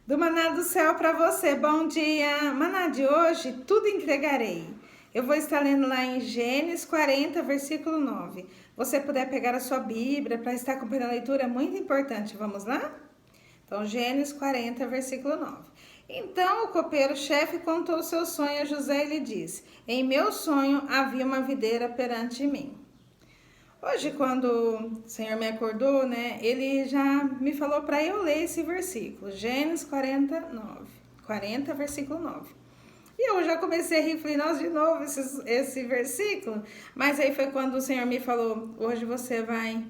Do maná do céu para você, bom dia! Maná de hoje, tudo entregarei. Eu vou estar lendo lá em Gênesis 40, versículo 9. Você puder pegar a sua Bíblia para estar acompanhando a leitura, é muito importante. Vamos lá? Então, Gênesis 40, versículo 9. Então o copeiro-chefe contou o seu sonho a José e lhe disse: Em meu sonho havia uma videira perante mim. Hoje, quando o Senhor me acordou, né, ele já me falou para eu ler esse versículo, Gênesis 40, versículo 9. E eu já comecei a rir, falei, nossa, de novo esse versículo. Mas aí foi quando o Senhor me falou, hoje você vai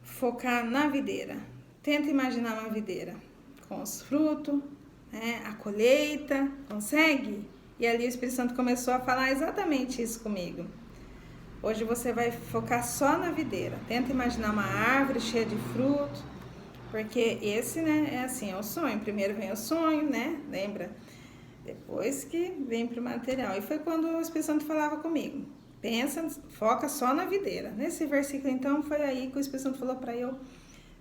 focar na videira. Tenta imaginar uma videira com os frutos, né, a colheita, consegue? E ali o Espírito Santo começou a falar exatamente isso comigo. Hoje você vai focar só na videira. Tenta imaginar uma árvore cheia de fruto, porque esse, né, é assim, é o sonho. Primeiro vem o sonho, né? Lembra? Depois que vem pro material. E foi quando o Espírito Santo falava comigo. Pensa, foca só na videira. Nesse versículo, então, foi aí que o Espírito Santo falou para eu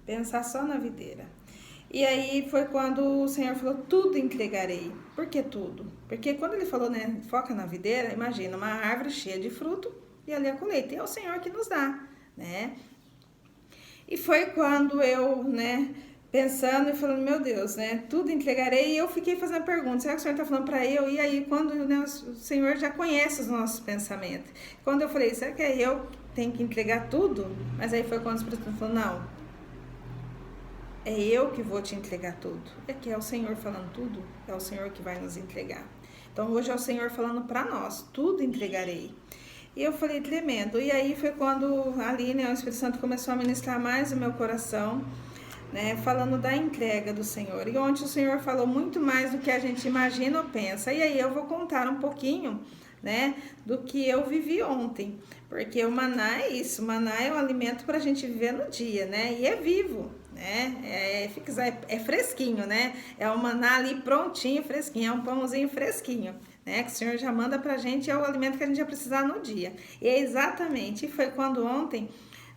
pensar só na videira. E aí foi quando o Senhor falou, tudo entregarei. Por que tudo? Porque quando ele falou, né, foca na videira, imagina uma árvore cheia de fruto, e ali a colheita, e é o Senhor que nos dá, né? E foi quando eu, né, pensando e falando, meu Deus, né, tudo entregarei, e eu fiquei fazendo a pergunta, será que o Senhor está falando para eu? E aí, quando, né, o Senhor já conhece os nossos pensamentos. Quando eu falei, será que é eu que tenho que entregar tudo? Mas aí foi quando o Espírito Santo falou, não, é eu que vou te entregar tudo. É que é o Senhor falando tudo, é o Senhor que vai nos entregar. Então, hoje é o Senhor falando para nós, tudo entregarei. E eu falei, tremendo. E aí foi quando ali, né, o Espírito Santo começou a ministrar mais o meu coração, né, falando da entrega do Senhor. E ontem o Senhor falou muito mais do que a gente imagina ou pensa. E aí eu vou contar um pouquinho, né, do que eu vivi ontem. Porque o maná é isso, o maná é um alimento para a gente viver no dia, né, e é vivo. É fresquinho, né? É o maná ali prontinho, fresquinho, é um pãozinho fresquinho, né? Que o Senhor já manda pra gente, é o alimento que a gente vai precisar no dia. E é exatamente, foi quando ontem,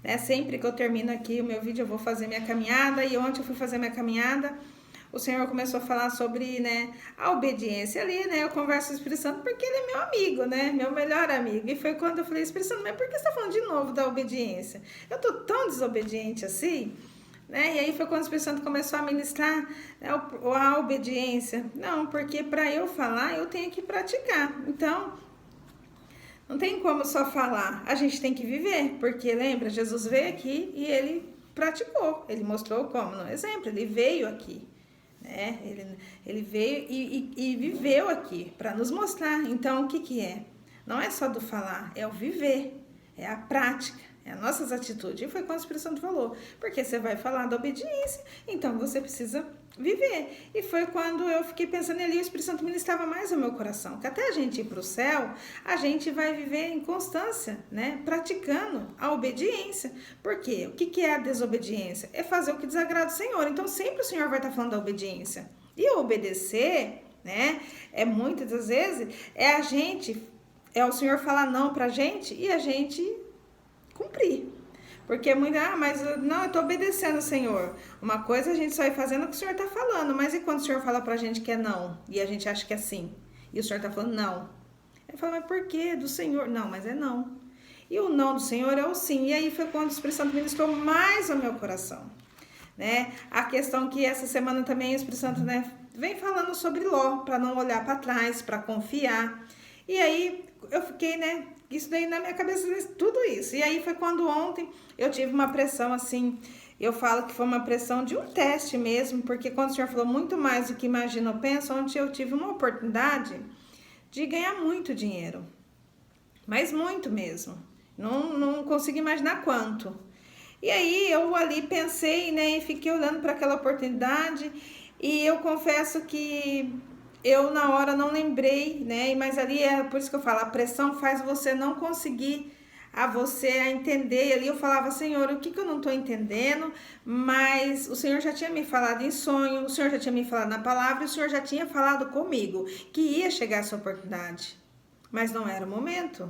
né? Sempre que eu termino aqui o meu vídeo, eu vou fazer minha caminhada, e ontem eu fui fazer minha caminhada, o Senhor começou a falar sobre, né, a obediência ali, né? Eu converso com o Espírito Santo porque ele é meu amigo, né? Meu melhor amigo. E foi quando eu falei, Espírito Santo, mas por que você tá falando de novo da obediência? Eu tô tão desobediente assim. Né? E aí foi quando o Espírito Santo começou a ministrar, né, a obediência. Não, porque para eu falar, eu tenho que praticar. Então, não tem como só falar, a gente tem que viver. Porque lembra, Jesus veio aqui e ele praticou. Ele mostrou como, no exemplo, ele veio aqui. Né? Ele veio e viveu aqui para nos mostrar. Então, o que é? Não é só do falar, é o viver, é a prática. É as nossas atitudes. E foi quando o Espírito Santo falou. Porque você vai falar da obediência, então você precisa viver. E foi quando eu fiquei pensando ali, o Espírito Santo ministrava mais o meu coração. Que até a gente ir para o céu, a gente vai viver em constância, né? Praticando a obediência. Por quê? O que é a desobediência? É fazer o que desagrada o Senhor. Então sempre o Senhor vai estar falando da obediência. E obedecer, né? É muitas das vezes, é o Senhor falar não pra gente e a gente cumprir. Porque muita, mas não, eu tô obedecendo o Senhor. Uma coisa a gente só ir fazendo o que o Senhor tá falando, mas e quando o Senhor fala pra gente que é não? E a gente acha que é sim. E o Senhor tá falando não. Ele fala, mas por quê? Do Senhor? Não, mas é não. E o não do Senhor é o sim. E aí foi quando o Espírito Santo ministrou mais ao meu coração. Né? A questão que essa semana também o Espírito Santo, né, vem falando sobre Ló, para não olhar para trás, para confiar. E aí eu fiquei, né, isso daí na minha cabeça, tudo isso. E aí foi quando ontem eu tive uma pressão assim, eu falo que foi uma pressão de um teste mesmo, porque quando o Senhor falou muito mais do que imagina ou pensa, ontem eu tive uma oportunidade de ganhar muito dinheiro. Mas muito mesmo. Não consigo imaginar quanto. E aí eu ali pensei, né, e fiquei olhando para aquela oportunidade, e eu confesso que eu na hora não lembrei, né, mas ali é por isso que eu falo, a pressão faz você não conseguir você a entender. E ali eu falava, Senhor, o que eu não estou entendendo? Mas o Senhor já tinha me falado em sonho, o Senhor já tinha me falado na palavra, e o Senhor já tinha falado comigo que ia chegar essa oportunidade, mas não era o momento.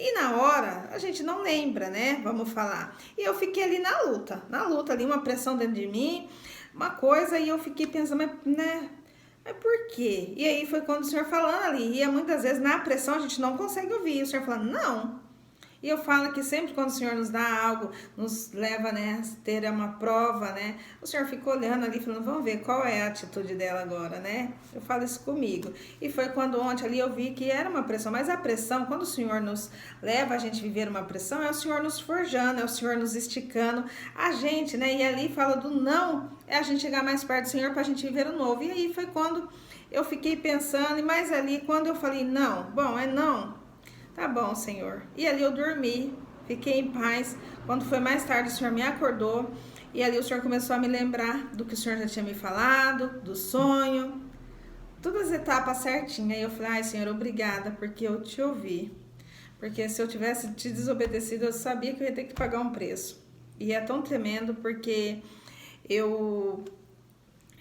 E na hora, a gente não lembra, né? Vamos falar. E eu fiquei ali na luta ali, uma pressão dentro de mim. uma coisa e eu fiquei pensando, mas por quê? E aí foi quando o Senhor falando ali, e muitas vezes na pressão a gente não consegue ouvir, o Senhor falando, não. E eu falo que sempre quando o Senhor nos dá algo, nos leva, né, a ter uma prova, né, o Senhor fica olhando ali, falando, vamos ver qual é a atitude dela agora, né? Eu falo isso comigo. E foi quando ontem ali eu vi que era uma pressão, mas a pressão, quando o Senhor nos leva a gente viver uma pressão, é o Senhor nos forjando, é o Senhor nos esticando, a gente, né, e ali fala do não, é a gente chegar mais perto do Senhor pra gente viver o novo. E aí foi quando eu fiquei pensando, e mais ali, quando eu falei não, bom, é não, tá bom, Senhor. E ali eu dormi, fiquei em paz. Quando foi mais tarde, o Senhor me acordou. E ali o Senhor começou a me lembrar do que o Senhor já tinha me falado, do sonho. Todas as etapas certinhas. Aí eu falei, ai, Senhor, obrigada, porque eu te ouvi. Porque se eu tivesse te desobedecido, eu sabia que eu ia ter que pagar um preço. E é tão tremendo, porque eu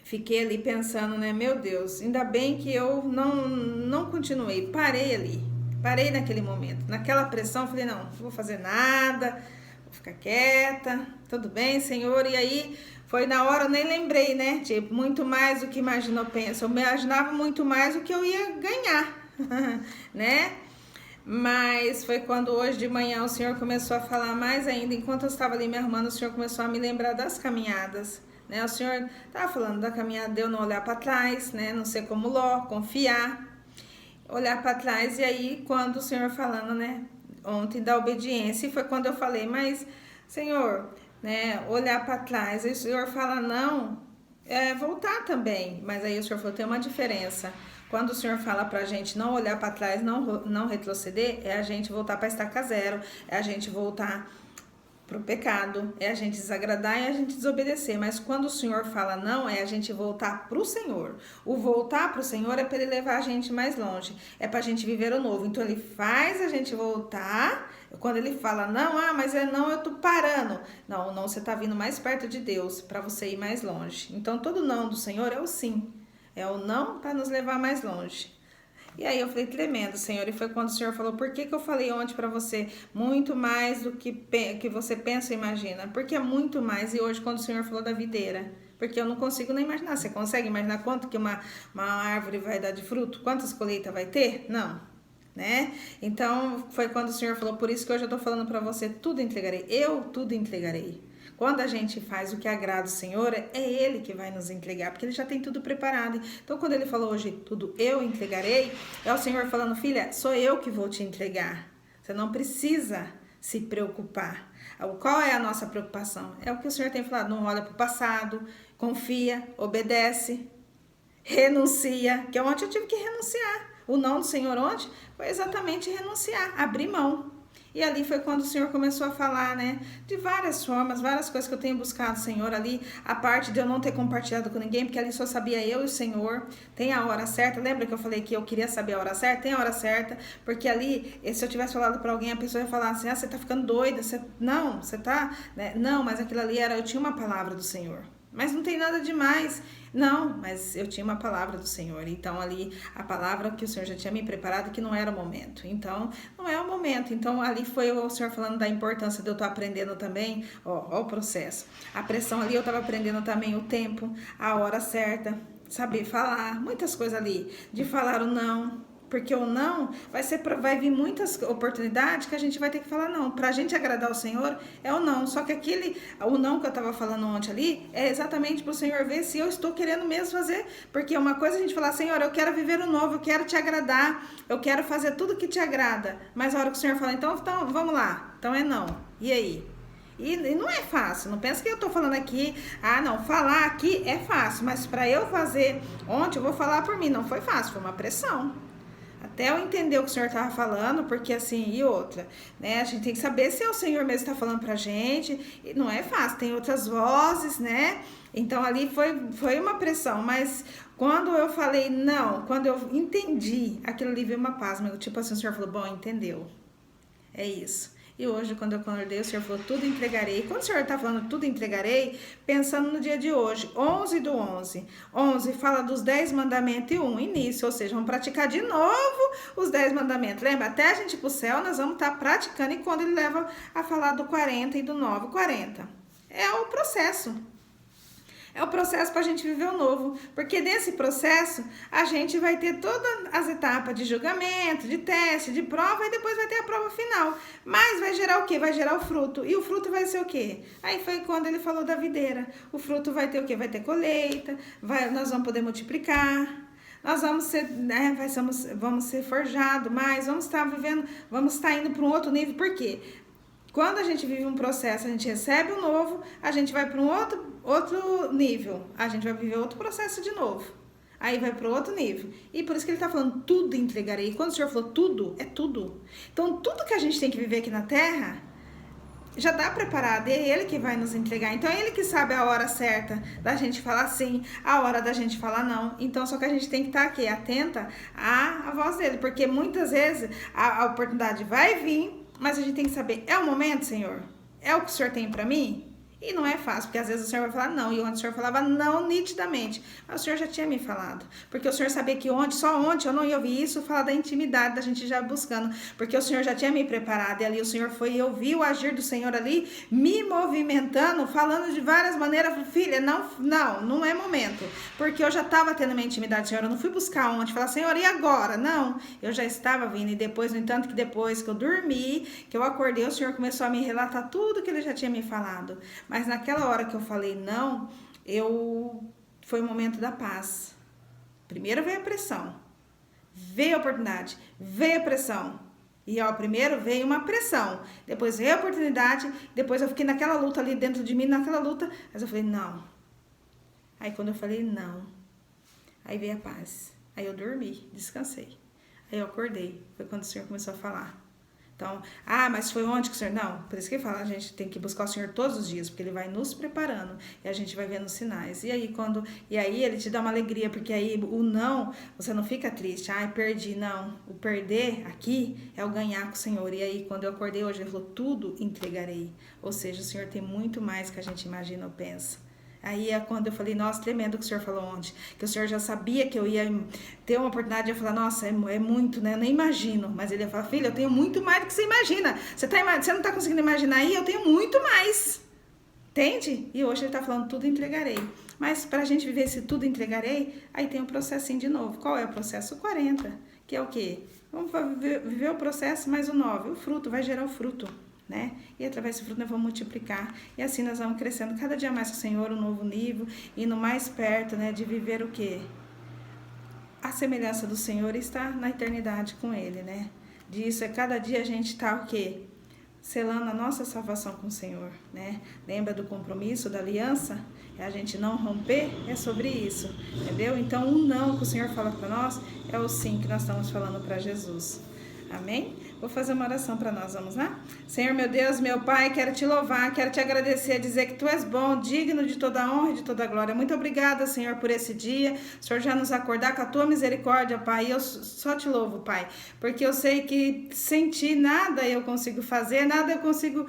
fiquei ali pensando, né, meu Deus, ainda bem que eu não continuei, parei ali. Parei naquele momento, naquela pressão, falei, não vou fazer nada, vou ficar quieta, tudo bem, Senhor. E aí, foi na hora, eu nem lembrei, né, tipo, muito mais do que imaginou, pensa. Eu imaginava muito mais do que eu ia ganhar, né? Mas foi quando hoje de manhã o Senhor começou a falar mais ainda, enquanto eu estava ali me arrumando, o Senhor começou a me lembrar das caminhadas, né? O Senhor estava falando da caminhada de eu não olhar para trás, né, não ser como Ló, confiar, olhar para trás. E aí quando o Senhor falando, né, ontem da obediência, e foi quando eu falei, mas Senhor, né, olhar para trás, e o Senhor fala não, voltar também, mas aí o Senhor falou, tem uma diferença. Quando o Senhor fala pra gente não olhar para trás, não retroceder, é a gente voltar para estaca zero, é a gente voltar pro pecado, é a gente desagradar e a gente desobedecer. Mas quando o Senhor fala não, é a gente voltar pro Senhor. O voltar pro Senhor é para ele levar a gente mais longe, é pra gente viver o novo. Então ele faz a gente voltar. Quando ele fala não, mas não, eu tô parando. Não, você tá vindo mais perto de Deus para você ir mais longe. Então todo não do Senhor é o sim. É o não para nos levar mais longe. E aí eu falei, tremendo, Senhor. E foi quando o Senhor falou, por que eu falei ontem para você muito mais do que você pensa e imagina? Porque é muito mais. E hoje quando o Senhor falou da videira, porque eu não consigo nem imaginar. Você consegue imaginar quanto que uma árvore vai dar de fruto? Quantas colheitas vai ter? Não, né? Então foi quando o Senhor falou, por isso que hoje eu tô falando para você, tudo entregarei. Eu tudo entregarei. Quando a gente faz o que agrada o Senhor, é Ele que vai nos entregar, porque Ele já tem tudo preparado. Então, quando Ele falou hoje, tudo eu entregarei, é o Senhor falando, filha, sou eu que vou te entregar. Você não precisa se preocupar. Qual é a nossa preocupação? É o que o Senhor tem falado, não olha para o passado, confia, obedece, renuncia, que ontem eu tive que renunciar. O não do Senhor ontem foi exatamente renunciar, abrir mão. E ali foi quando o Senhor começou a falar, né, de várias formas, várias coisas que eu tenho buscado, Senhor, ali, a parte de eu não ter compartilhado com ninguém, porque ali só sabia eu e o Senhor, tem a hora certa, lembra que eu falei que eu queria saber a hora certa? Tem a hora certa, porque ali, se eu tivesse falado pra alguém, a pessoa ia falar assim, você tá ficando doida, você tá, né? Não, mas aquilo ali eu tinha uma palavra do Senhor. Mas não tem nada demais. Não, mas eu tinha uma palavra do Senhor. Então ali, a palavra que o Senhor já tinha me preparado, que não era o momento. Então, não é o momento. Então ali foi o Senhor falando da importância de eu estar aprendendo também, ó o processo. A pressão ali, eu estava aprendendo também o tempo, a hora certa, saber falar, muitas coisas ali, de falar o não. Porque o não vai vir muitas oportunidades que a gente vai ter que falar não. Pra gente agradar o Senhor é o não. Só que o não que eu tava falando ontem ali é exatamente pro Senhor ver se eu estou querendo mesmo fazer. Porque uma coisa é a gente falar, Senhor, eu quero viver o novo, eu quero te agradar, eu quero fazer tudo que te agrada. Mas a hora que o Senhor fala, então vamos lá. Então é não. E aí? E não é fácil, não pensa que eu tô falando aqui, não, falar aqui é fácil. Mas pra eu fazer ontem, eu vou falar por mim, não foi fácil, foi uma pressão. Até eu entender o que o Senhor estava falando, porque assim, e outra, né? A gente tem que saber se é o Senhor mesmo que está falando pra gente, e não é fácil, tem outras vozes, né? Então ali foi uma pressão, mas quando eu falei não, quando eu entendi, aquilo ali veio uma paz, mas tipo assim, o Senhor falou, bom, entendeu, é isso. E hoje, quando eu acordei, o Senhor falou, tudo entregarei. Quando o Senhor está falando tudo entregarei, pensando no dia de hoje, 11/11. 11 fala dos 10 mandamentos e 1 início, ou seja, vamos praticar de novo os 10 mandamentos. Lembra? Até a gente ir para o céu, nós vamos estar praticando, e quando ele leva a falar do 40 e do novo 40. É o processo. É o processo para a gente viver o novo, porque nesse processo a gente vai ter todas as etapas de julgamento, de teste, de prova e depois vai ter a prova final. Mas vai gerar o quê? Vai gerar o fruto. E o fruto vai ser o quê? Aí foi quando ele falou da videira. O fruto vai ter o quê? Vai ter colheita, nós vamos poder multiplicar. Nós vamos ser, né, vamos ser forjados mais, vamos estar vivendo, vamos estar indo para um outro nível. Por quê? Quando a gente vive um processo, a gente recebe o novo, a gente vai para um outro nível, a gente vai viver outro processo de novo. Aí vai para outro nível. E por isso que ele está falando, tudo entregarei. Quando o Senhor falou tudo, é tudo. Então, tudo que a gente tem que viver aqui na Terra, já está preparado, é Ele que vai nos entregar. Então, é Ele que sabe a hora certa da gente falar sim, a hora da gente falar não. Então, só que a gente tem que estar aqui, atenta à voz dEle. Porque muitas vezes a oportunidade vai vir, mas a gente tem que saber, é o momento, Senhor? É o que o Senhor tem para mim? E não é fácil, porque às vezes o Senhor vai falar não, e onde o Senhor falava não nitidamente, mas o Senhor já tinha me falado, porque o Senhor sabia que só ontem eu não ia ouvir isso, falar da intimidade da gente já buscando, porque o Senhor já tinha me preparado, e ali o Senhor foi, e eu vi o agir do Senhor ali, me movimentando, falando de várias maneiras, filha, não é momento, porque eu já estava tendo minha intimidade, Senhor, eu não fui buscar ontem, falar, Senhor, e agora? Não, eu já estava vindo, e depois, no entanto, que depois que eu dormi, que eu acordei, o Senhor começou a me relatar tudo que Ele já tinha me falado. Mas naquela hora que eu falei não, foi o momento da paz. Primeiro veio a pressão, veio a oportunidade, veio a pressão. E primeiro veio uma pressão, depois veio a oportunidade, depois eu fiquei naquela luta ali dentro de mim, naquela luta, mas eu falei não. Aí quando eu falei não, aí veio a paz. Aí eu dormi, descansei. Aí eu acordei, foi quando o Senhor começou a falar. Então, mas foi onde que o Senhor... Não, por isso que ele fala, a gente tem que buscar o Senhor todos os dias, porque Ele vai nos preparando e a gente vai vendo os sinais. E aí Ele te dá uma alegria, porque aí o não, você não fica triste, perdi, não. O perder aqui é o ganhar com o Senhor. E aí, quando eu acordei hoje, Ele falou, tudo entregarei. Ou seja, o Senhor tem muito mais que a gente imagina ou pensa. Aí é quando eu falei, nossa, tremendo o que o Senhor falou ontem, que o Senhor já sabia que eu ia ter uma oportunidade de eu falar, nossa, é muito, né, eu nem imagino, mas Ele ia falar, filha, eu tenho muito mais do que você imagina, você não está conseguindo imaginar aí, eu tenho muito mais, entende? E hoje Ele está falando, tudo entregarei, mas para a gente viver esse tudo entregarei, aí tem um processinho de novo. Qual é o processo? 40, que é o quê? Vamos viver o processo mais o 9, o fruto, vai gerar o fruto. Né? E através desse fruto nós vamos multiplicar e assim nós vamos crescendo cada dia mais com o Senhor, um novo nível, indo mais perto, né, de viver o quê? A semelhança do Senhor está na eternidade com Ele, né? Disso é cada dia a gente está o quê? Selando a nossa salvação com o Senhor, né? Lembra do compromisso, da aliança? É a gente não romper, é sobre isso, entendeu? Então o não que o Senhor fala para nós é o sim que nós estamos falando para Jesus. Amém? Vou fazer uma oração para nós, vamos lá? Senhor, meu Deus, meu Pai, quero te louvar, quero te agradecer, dizer que Tu és bom, digno de toda a honra e de toda a glória. Muito obrigada, Senhor, por esse dia. O Senhor já nos acordar com a Tua misericórdia, Pai. E eu só te louvo, Pai, porque eu sei que sem Ti nada eu consigo fazer, nada eu consigo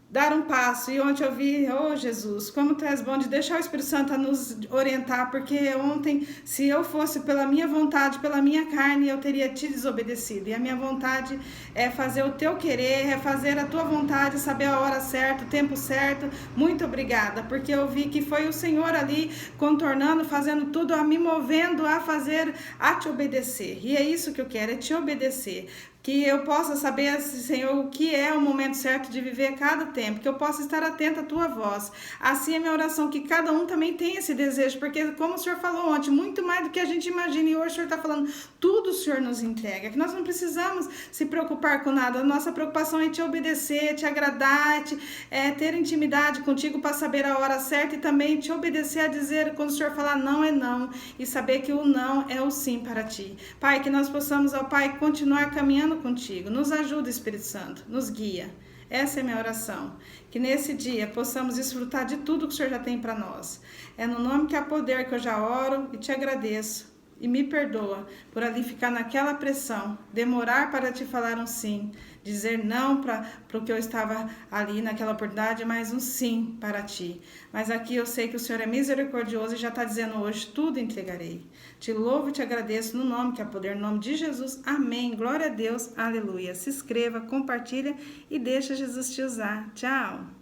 dar um passo. E ontem eu vi, Jesus, como Tu és bom de deixar o Espírito Santo a nos orientar, porque ontem, se eu fosse pela minha vontade, pela minha carne, eu teria te desobedecido. E a minha vontade é fazer o Teu querer, é fazer a Tua vontade, saber a hora certa, o tempo certo. Muito obrigada, porque eu vi que foi o Senhor ali contornando, fazendo tudo, me movendo a te obedecer. E é isso que eu quero, é te obedecer. Que eu possa saber, Senhor, o que é o momento certo de viver cada tempo, que eu possa estar atenta à Tua voz. Assim é minha oração, que cada um também tenha esse desejo, porque como o Senhor falou ontem, muito mais do que a gente imagina, e hoje o Senhor está falando, tudo o Senhor nos entrega, que nós não precisamos se preocupar com nada, a nossa preocupação é te obedecer, te agradar, ter intimidade contigo para saber a hora certa e também te obedecer a dizer, quando o Senhor falar não é não, e saber que o não é o sim para Ti. Pai, que nós possamos, ó Pai, continuar caminhando contigo. Nos ajuda, Espírito Santo, nos guia. Essa é a minha oração. Que nesse dia possamos desfrutar de tudo que o Senhor já tem para nós. É no nome que há poder que eu já oro e te agradeço. E me perdoa por ali ficar naquela pressão, demorar para te falar um sim, dizer não para o que eu estava ali naquela oportunidade, mas um sim para Ti. Mas aqui eu sei que o Senhor é misericordioso e já está dizendo hoje, tudo entregarei. Te louvo e te agradeço no nome que há poder, no nome de Jesus. Amém. Glória a Deus. Aleluia. Se inscreva, compartilha e deixa Jesus te usar. Tchau.